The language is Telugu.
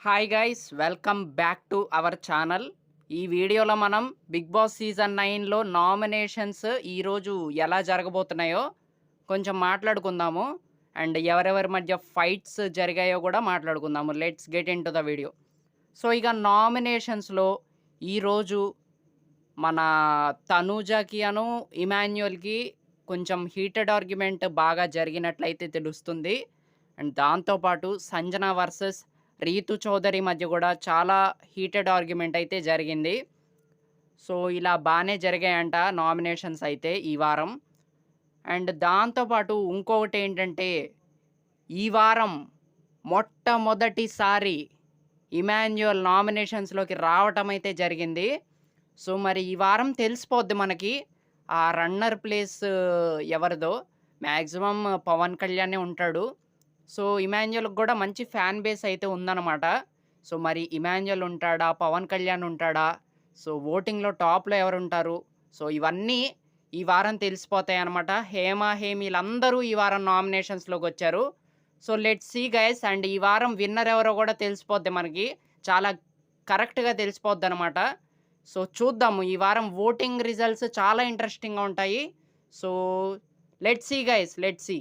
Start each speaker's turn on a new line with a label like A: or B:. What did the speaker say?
A: Hi guys, welcome back to our channel. ఈ వీడియోలో మనం బిగ్ బాస్ సీజన్ 9లో నామినేషన్స్ ఈరోజు ఎలా జరగబోతున్నాయో కొంచెం మాట్లాడుకుందాము. అండ్ ఎవరెవరి మధ్య ఫైట్స్ జరిగాయో కూడా మాట్లాడుకుందాము. Let's get in to the video. So ఇక నామినేషన్స్లో ఈరోజు మన తనూజకి ఇమాన్యుయల్కి కొంచెం హీటెడ్ ఆర్గ్యుమెంట్ బాగా జరిగినట్లయితే తెలుస్తుంది. అండ్ దాంతోపాటు సంజన వర్సెస్ రీతు చౌదరి మధ్య కూడా చాలా హీటెడ్ ఆర్గ్యుమెంట్ అయితే జరిగింది. సో ఇలా బాగానే జరిగాయంట నామినేషన్స్ అయితే ఈ వారం. అండ్ దాంతోపాటు ఇంకొకటి ఏంటంటే, ఈ వారం మొట్టమొదటిసారి ఇమాన్యుయల్ నామినేషన్స్లోకి రావటం అయితే జరిగింది. సో మరి ఈ వారం తెలిసిపోద్ది మనకి ఆ రన్నర్ ప్లేస్ ఎవరిదో. మ్యాక్సిమం పవన్ కళ్యాణే ఉంటాడు. సో ఇమాన్యుయల్కి కూడా మంచి ఫ్యాన్ బేస్ అయితే ఉందన్నమాట. సో మరి ఇమాన్యుయల్ ఉంటాడా, పవన్ కళ్యాణ్ ఉంటాడా, సో ఓటింగ్లో టాప్లో ఎవరుంటారు, సో ఇవన్నీ ఈ వారం తెలిసిపోతాయి అనమాట. హేమ హేమీలందరూ ఈ వారం నామినేషన్స్లోకి వచ్చారు. So let's see guys. And ఈ వారం విన్నర్ ఎవరో కూడా తెలిసిపోద్ది మనకి, చాలా కరెక్ట్గా తెలిసిపోద్ది అనమాట. సో చూద్దాము, ఈ వారం ఓటింగ్ రిజల్ట్స్ చాలా ఇంట్రెస్టింగ్గా ఉంటాయి. So let's see guys, let's see.